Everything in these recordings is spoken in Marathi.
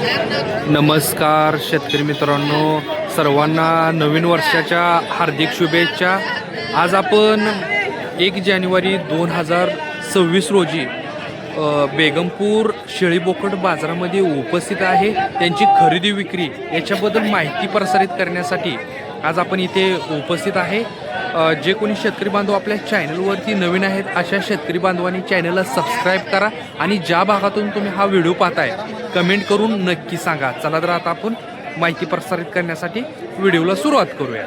नमस्कार शेतकरी मित्रांनो, सर्वांना नवीन वर्षाच्या हार्दिक शुभेच्छा। आज आपण 1 जानेवारी 2026 रोजी बेगमपूर शेळी बोकड बाजारामध्ये उपस्थित आहे। त्यांची खरेदी विक्री याच्याबद्दल माहिती प्रसारित करण्यासाठी आज आपण इथे उपस्थित आहे। जे कोणी शेतकरी बांधव आपल्या चॅनलवरती नवीन आहेत अशा शेतकरी बांधवांनी चॅनलला सबस्क्राईब करा आणि ज्या भागातून तुम्ही हा व्हिडिओ पाहताय कमेंट करून नक्की सांगा। चला तर आता आपण माहिती प्रसारित करण्यासाठी व्हिडिओला सुरुवात करूया।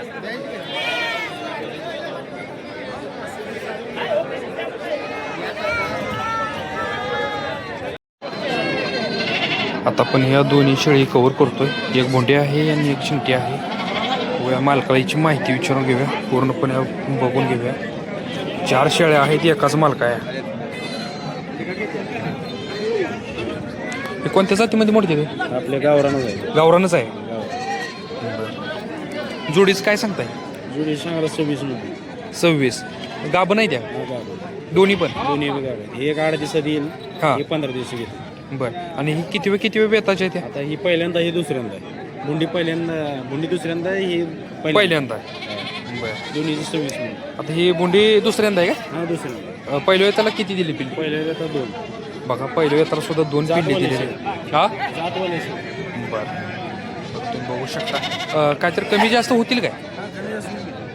आता आपण ह्या दोन्ही शेळी कव्हर करतोय। एक भोंडी आहे आणि एक शिंगटी आहे। या मालकाची माहिती विचारून घेऊया, पूर्णपणे बघून घेऊया। 4 शेळ्या आहेत, एकाच मालका आहे। हे कोणत्या जातीमध्ये मोडते ते? आपल्या गावरानच आहे. गावरानच आहे। जोडीच काय सांगताय? जुडी सांगायला 26 मध्ये 26 गाभण आहे त्या दोन्ही पण? दोन्ही गाव. एक 8 दिवसात येईल, हा, हे 15 दिवस घेते. बर। आणि ही किती वेळ बेताचे आहेत? आता ही पहिल्यांदा, ही दुसऱ्यांदा आहे. बुंडी पहिल्यांदा, बुंडी दुसऱ्यांदा, ही पहिल्यांदा। बर। दोन्हीची 26 मध्ये. आता ही बोंडी दुसऱ्यांदा आहे का? हा, दुसऱ्यांदा. पहिल्या वेळेला किती दिली पिल्ली? पहिल्या तर 2. बघा, पहिल्या वेळेला सुद्धा 2 पिल्ली दिलेली। हा, जातवाले. बर। तुम्ही बघू शकता काहीतरी कमी जास्त होतील काय?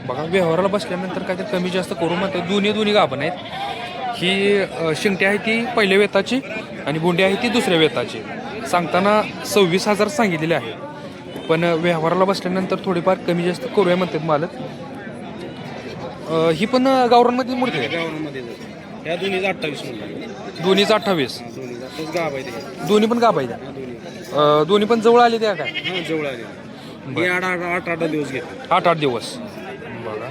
बघा, व्यवहाराला बसल्यानंतर काहीतरी कमी जास्त करू म्हणते। दोन्ही गाभण आहेत। ही शिंगटी आहे ती पहिल्या वेताची आणि बोंडी आहे ती दुसऱ्या वेताची। सांगताना 26,000 सांगितलेले आहे, पण व्यवहाराला बसल्यानंतर थोडीफार कमी जास्त करूया म्हणतात मालक। ही पण गावरानमध्ये मोडते? गावरानमध्ये ह्या दोन्हीच 28 मध्ये. दोन्हीच 28? दोन्ही गाव आहे ते. दोन्ही पण गाभ आहे? दोन्ही पण जवळ आले त्या काय? हा, जवळ आले. हे 8 दिवस घेते. 8 दिवस। बघा,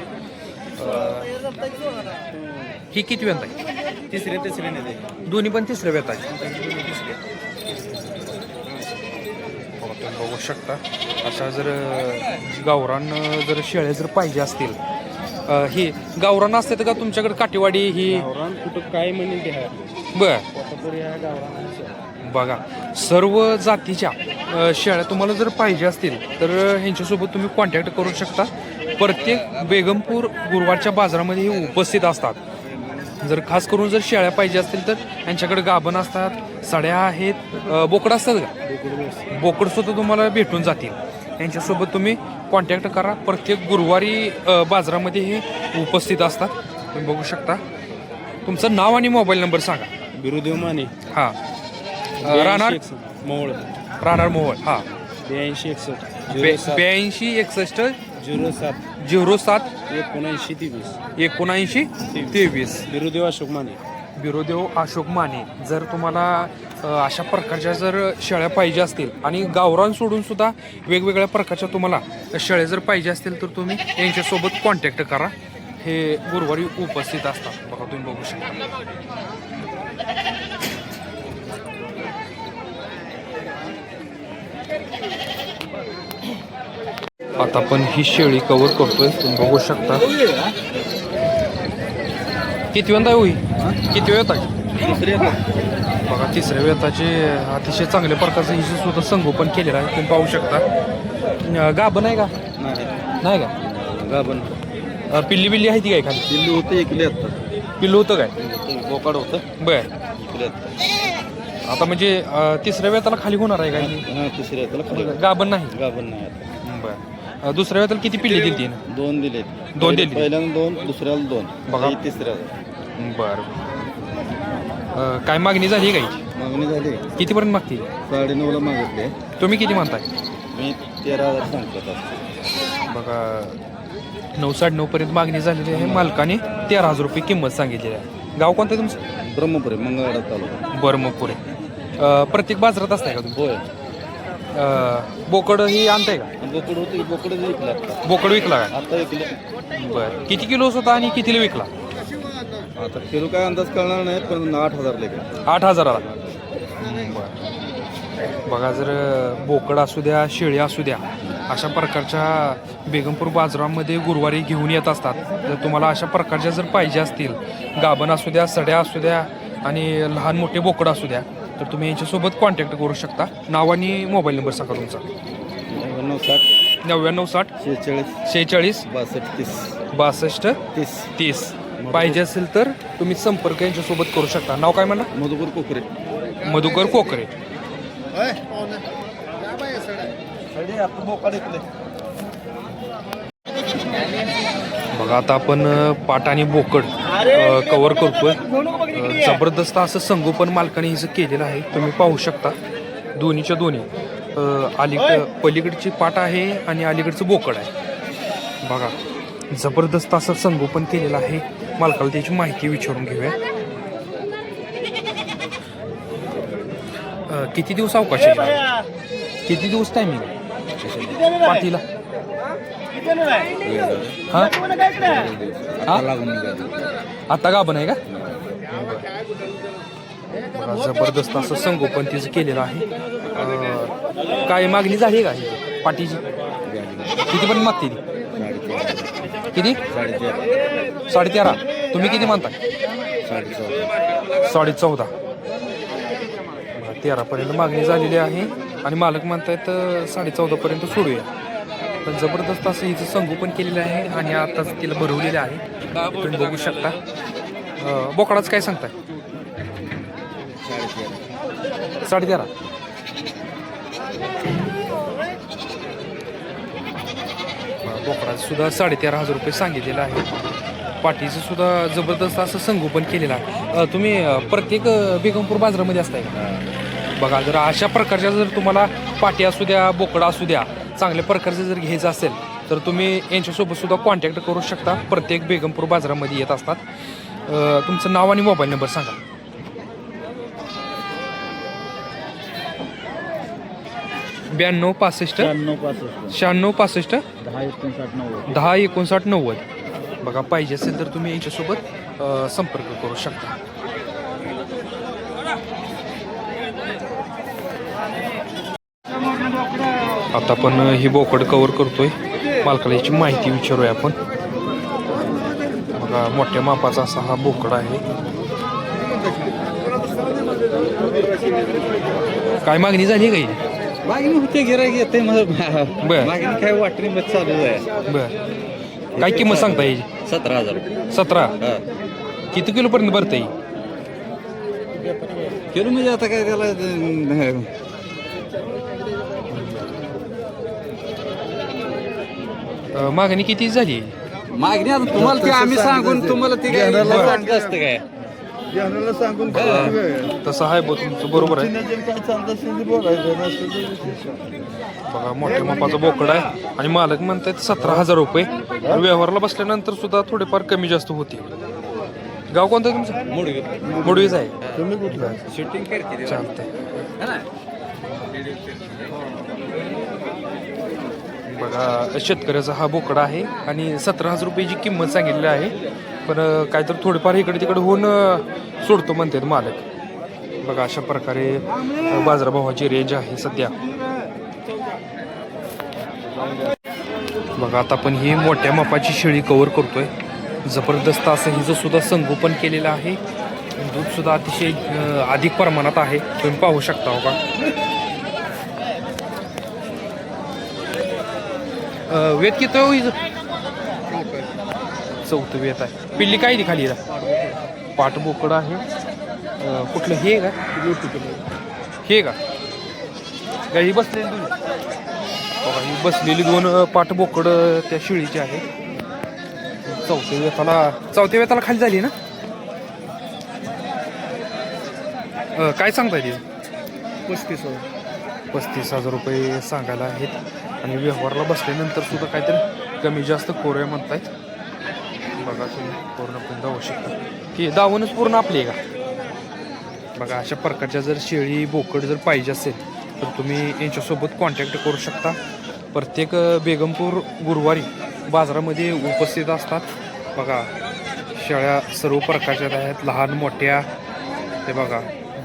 ही किती वेळ आहे? तिसऱ्या नाही. दोन्ही पण तिसऱ्या वेत आहे। बघू शकता, अशा जर गावरान जर शेळ्या जर पाहिजे असतील, ही गावरान असते का तुमच्याकडे? काटेवाडी ही गावरान कुठं काय म्हणेल ते आहे. बर। गावरान बघा, सर्व जातीच्या शेळ्या तुम्हाला जर पाहिजे असतील तर ह्यांच्यासोबत तुम्ही कॉन्टॅक्ट करू शकता। प्रत्येक बेगमपूर गुरुवारच्या बाजारामध्ये हे उपस्थित असतात। जर खास करून जर शेळ्या पाहिजे असतील तर यांच्याकडे गाभण असतात, सड्या आहेत, बोकड असतात का? बोकड सुद्धा तुम्हाला भेटून जातील। यांच्यासोबत तुम्ही कॉन्टॅक्ट करा। प्रत्येक गुरुवारी बाजारामध्ये हे उपस्थित असतात। तुम्ही बघू शकता। तुमचं नाव आणि मोबाईल नंबर सांगा। बिरुदेव माने. हां, राहणार मोहोळ. राहणार मोहोळ. हां, 82 61 82 61 07 07 79 23. बिरुदेव अशोक माने. बिरुदेव अशोक माने। जर तुम्हाला अशा प्रकारच्या जर शेळ्या पाहिजे असतील आणि गावरान सोडून सुद्धा वेगवेगळ्या प्रकारच्या तुम्हाला शेळ्या जर पाहिजे असतील तर तुम्ही यांच्यासोबत कॉन्टॅक्ट करा। हे गुरुवारी उपस्थित असतात। बघा, तुम्ही बघू शकता। आता आपण ही शेळी कव्हर करतोय, तुम्ही बघू शकता। किती वेळा होई? किती वेळ आहे? बघा, तिसऱ्या वेताचे अतिशय चांगल्या प्रकारचं हिचं सुद्धा संगोपन केलेलं आहे। तुम्ही पाहू शकता। गाभण आहे का? नाही का गाभण? पिल्ली आहे ती काय खाली? पिल्लू होतं, इकले आता. पिल्लू होतं काय? बोकाड होतं. बर। इकले आता. आता म्हणजे तिसऱ्या वेताला खाली होणार आहे काय? हा, तिसऱ्या त्याला गाभण नाही? गाभण नाही आता. बर। दुसऱ्या वेताला किती पिल्ली दिली? 2 दिले. 2 दिली? पहिल्यांदा 2, दुसऱ्याला 2. बघा, तिसऱ्याला. बर। काय मागणी झाली काही? मागणी झाली. कितीपर्यंत मागते? 9.5ला मागितले. तुम्ही किती म्हणताय? मी 13,000 सांगतो. बघा, 9 9.5 पर्यंत मागणी झालेली आहे। मालकाने 13,000 रुपये किंमत सांगितलेली आहे। गाव कोणतं आहे तुमचं? ब्रह्मपुरी, मंगळवाडा तालुका. ब्रह्मपुरी। प्रत्येक बाजारात असताय का तुम्ही? होय. बोकड ही आणताय का? बोकड होती, बोकड विकला. बोकड विकला का? आता विकले. बरं। किती किलो होता आणि कितीला विकला? आता किलो काय अंदाज कळणार नाही, पण 8,000 लेखा. 8,000ला? बरं। बघा, जर बोकड असू द्या, शेळी असू द्या, अशा प्रकारच्या बेगमपूर बाजारामध्ये गुरुवारी घेऊन येत असतात। जर तुम्हाला अशा प्रकारच्या जर पाहिजे असतील, गाभण असू द्या, सड्या असू द्या आणि लहान मोठे बोकड असू द्या, तर तुम्ही यांच्यासोबत कॉन्टॅक्ट करू शकता. नाव आणि मोबाईल नंबर सांगा तुमचा. 9960 46 46 62 30 30. पाहिजे असेल तर तुम्ही संपर्क यांच्यासोबत करू शकता. नाव काय म्हणा? मधुकर कोकरे. मधुकर कोकरे. बघा आता आपण पाट आणि बोकड कव्हर करतोय. जबरदस्त असं संगोपन मालकाने हिचं केलेलं आहे. तुम्ही पाहू शकता दोन्हीच्या दोन्ही पलीकडची पाट आहे आणि अलीकडचं बोकड आहे. बघा जबरदस्त असं संगोपन केलेलं आहे. मालकाला त्याची माहिती विचारून घेऊया. किती दिवस अवकाश आहे? किती दिवस टायमिंग पाठीला? हा आता गाभण आहे का? बघा जबरदस्त असं संगोपन तिचं केलेलं आहे. काय मागणी झाली का पाठीची? किती पण मागते ती? किती? 13.5. तुम्ही किती म्हणता? 14.5. 13 मागणी झालेली आहे आणि मालक म्हणतायत 14.5 पर्यंत सोडूया. पण जबरदस्त असं हिचं संगोपन केलेलं आहे आणि आताच तिला भरवलेलं आहे. तुम्ही बघू शकता. बोकडाच काय सांगताय? 13.5. बोकडाचं सुद्धा 13,500 रुपये सांगितलेलं आहे. पाठीचं सुद्धा जबरदस्त असं संगोपन केलेलं आहे. तुम्ही प्रत्येक बेगमपूर बाजारामध्ये असताय का? बघा जर अशा प्रकारच्या जर तुम्हाला पाठी असू द्या बोकडा असू द्या चांगल्या प्रकारचं जर घ्यायचं असेल तर तुम्ही यांच्यासोबत सुद्धा कॉन्टॅक्ट करू शकता. प्रत्येक बेगमपूर बाजारामध्ये येत असतात. तुमचं नाव आणि मोबाईल नंबर सांगा. 92 65 96 65 10 59 90. बघा पाहिजे असेल तर तुम्ही यांच्यासोबत संपर्क करू शकता. आता आपण ही बोकड कव्हर करतोय. मालकाला याची माहिती विचारूया आपण. बघा मोठ्या मापाचा असा हा बोकड आहे. काय मागणी झाली काही? मागणी होते गिराईक येते बर. मागणी काय वाटणी मग चालू आहे. बर. काय किंमत सांगता याची? 17,000. 17. किती किलो पर्यंत भरता येईल? किलो म्हणजे आता काय त्याला मागणी किती झाली? मागणी आता तुम्हाला ते आम्ही सांगून तुम्हाला ते वाटलं असतं काय सांगून तसं आहे तुमचं बरोबर आहे. बघा मोठ्या मापाचा बोकड आहे आणि मालक म्हणतात 17,000 रुपये. व्यवहारला बसल्यानंतर सुद्धा थोडेफार कमी जास्त होते. गाव कोणतं तुमचं? मुडवीच आहे. शूटिंग करते चालतंय. बघा शेतकऱ्याचा हा बोकडा आहे आणि 17,000 रुपयाची किंमत सांगितलेली आहे. पण काहीतरी थोडेफार इकडे तिकडे होऊन सोडतो म्हणतात मालक. बघा अशा प्रकारे बाजारभावाची रेंज आहे सध्या. बघा आता आपण ही मोठ्या मापाची शेळी कव्हर करतोय. जबरदस्त असं हिचं सुद्धा संगोपन केलेलं आहे. दूध सुद्धा अतिशय अधिक प्रमाणात आहे. तुम्ही पाहू शकता हो का. वेत किती हो हिचं? 4थं वेत आहे. पिल्ली काय ती खाली पाठ बोकड आहे. कुठलं हे का? हे का ही बसलेली तुम्ही बघा ही बसलेली 2 पाठ बोकड त्या शेळीची आहे. 4थ्या वेताला खाली झाली ना? काय सांगताय ती? 35,000 रुपये सांगायला आहेत आणि व्यवहारला बसल्यानंतर सुद्धा काहीतरी कमी जास्त करूया म्हणतायत. बघा तुम्ही पूर्णपणे दावू शकता की दावणच पूर्ण आपली आहे का. बघा अशा प्रकारच्या जर शेळी बोकड जर पाहिजे असेल तर तुम्ही यांच्यासोबत कॉन्टॅक्ट करू शकता. प्रत्येक बेगमपूर गुरुवारी बाजारामध्ये उपस्थित असतात. बघा शेळ्या सर्व प्रकारच्या आहेत, लहान मोठ्या. ते बघा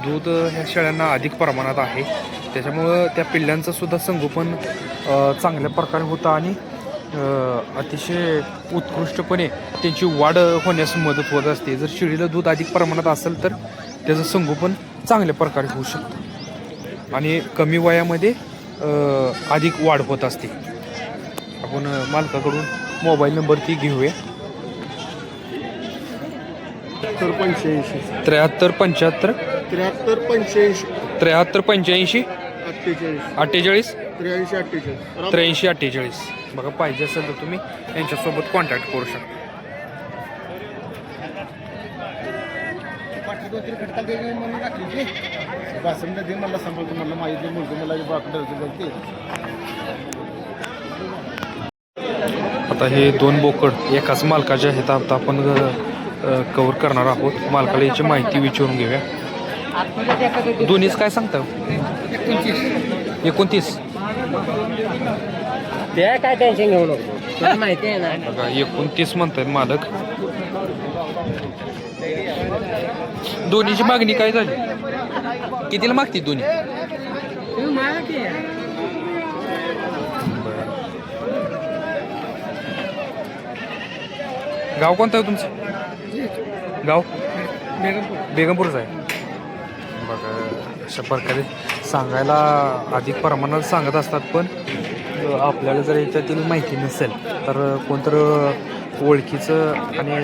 दूध ह्या शेळ्यांना अधिक प्रमाणात आहे. त्याच्यामुळं त्या पिल्ल्यांचं सुद्धा संगोपन चांगल्या प्रकारे होतं आणि अतिशय उत्कृष्टपणे त्यांची वाढ होण्यास मदत होत असते. जर शेळीला दूध अधिक प्रमाणात असेल तर त्याचं संगोपन चांगल्या प्रकारे होऊ शकतं आणि कमी वयामध्ये अधिक वाढ होत असते. आपण मालकाकडून मोबाईल नंबर ती घेऊया. 85 73 75 73 85 73 85 48 48 83 83 48. बघा पाहिजे असेल तर तुम्ही यांच्यासोबत कॉन्टॅक्ट करू शकता. आता हे 2 बोकड एकाच मालकाचे आहेत. आता आपण कव्हर करणार आहोत. मालकाला याची माहिती विचारून घेऊया. दोन्हीच काय सांगता? 29. ते काय टेन्शन घेऊ नको, तुला माहिती आहे ना. बघा 29 म्हणतात मालक. दोन्हीची मागणी काय झाली? कितीला मागते दोन्ही? गाव कोणतं आहे तुमचं? गाव बेगमपूरचं आहे. बघा अशा प्रकारे सांगायला अधिक प्रमाणात सांगत असतात, पण आपल्याला जर याच्यातील माहिती नसेल तर कोणतं ओळखीचं आणि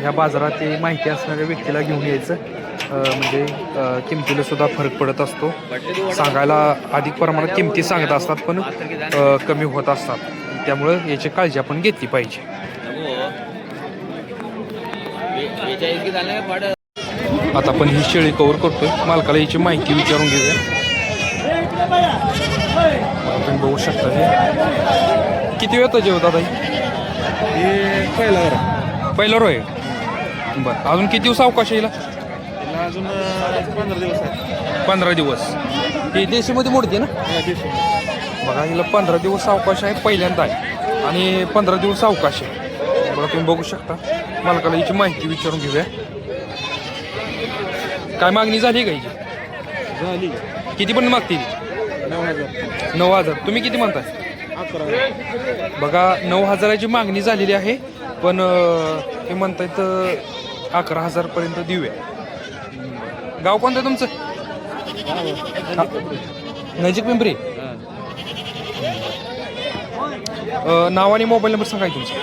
ह्या बाजारात माहिती असणाऱ्या व्यक्तीला घेऊन यायचं. म्हणजे किमतीला सुद्धा फरक पडत असतो. सांगायला अधिक प्रमाणात किमती सांगत असतात, पण कमी होत असतात. त्यामुळं याची काळजी आपण घेतली पाहिजे. आता आपण ही शेळी कव्हर करतोय. मालकाला याची माहिती विचारून घेऊया. आपण बघू शकता हे किती वेळ जेवत दादा? हे पहिला रो आहे. बरं अजून किती दिवस अवकाश येईल? अजून 15 दिवस आहे. 15 दिवस. हे देशीमध्ये मोडते ना? बघा हिला 15 दिवस अवकाश आहे, पहिल्यांदा आहे. आणि 15 दिवस अवकाश आहे. बघा तुम्ही बघू शकता. मालकाला याची माहिती विचारून घेऊया. काय मागणी झाली का याची? झाली. किती पण मागतील? 9,000. तुम्ही किती म्हणताय? 11. बघा 9,000ची मागणी झालेली आहे, पण हे म्हणतायत 11,000 पर्यंत देऊया. गाव कोणतं आहे तुमचं? नजीक पिंपरी. नाव आणि मोबाईल नंबर सांगा तुमचा.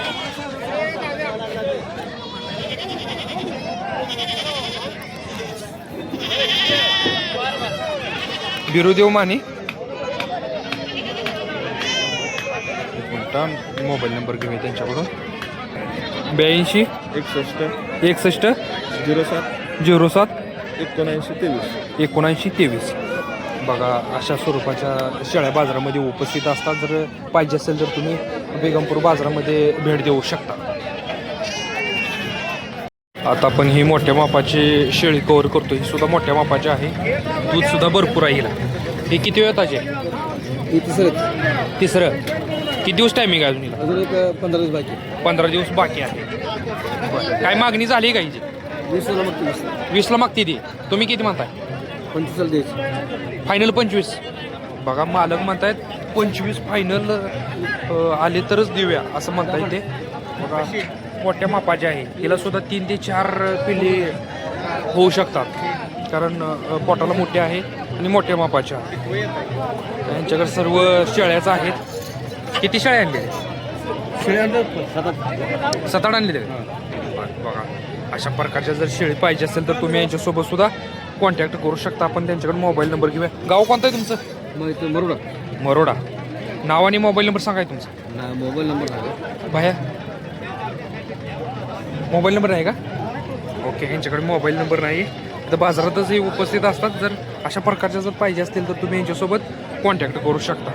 बिरुदेव माने. मोबाईल नंबर घेऊया त्यांच्याकडून. 82 61 07 79 23. बघा अशा स्वरूपाच्या शेळ्या बाजारामध्ये उपस्थित असतात. जर पाहिजे असेल तर तुम्ही बेगमपूर बाजारामध्ये भेट देऊ शकता. आता आपण ही मोठ्या मापाची शेळी कव्हर करतो. ही सुद्धा मोठ्या मापाची आहे. दूध सुद्धा भरपूर आहे हिला. हे किती वेळ ताजे? तिसरं. किती दिवस टायमिंग आहे अजून हिला? अजून एक 15 दिवस बाकी. 15 दिवस बाकी आहे. बरं काय मागणी झाली का हिची? 20ला मागतो. 20ला मागते ती. तुम्ही किती म्हणताय? 25ला द्यायची. फायनल 25. बघा मालक म्हणतायत 25 फायनल आले तरच देऊया असं म्हणता येते. बघा मोठ्या मापाचे आहे. हिला सुद्धा 3 ते 4 पिल्ले होऊ शकतात, कारण पोटाला मोठे आहे आणि मोठ्या मापाच्या. यांच्याकडे सर्व शेळ्याच आहेत. किती शेळ्या आणले? 7-8 आणले. बघा अशा प्रकारच्या जर शेळी पाहिजे असेल तर तुम्ही यांच्यासोबत सुद्धा कॉन्टॅक्ट करू शकता. आपण त्यांच्याकडे मोबाईल नंबर घेऊया. गाव कोणतं आहे तुमचं? मरोडा. नाव आणि मोबाईल नंबर सांगाय तुमचा. मोबाईल नंबर आहे भाया, मोबाईल नंबर आहे का? ओके, यांच्याकडे मोबाईल नंबर नाही. तर बाजारातच हे उपस्थित असतात. जर अशा प्रकारच्या जर पाहिजे असतील तर तुम्ही यांच्यासोबत कॉन्टॅक्ट करू शकता.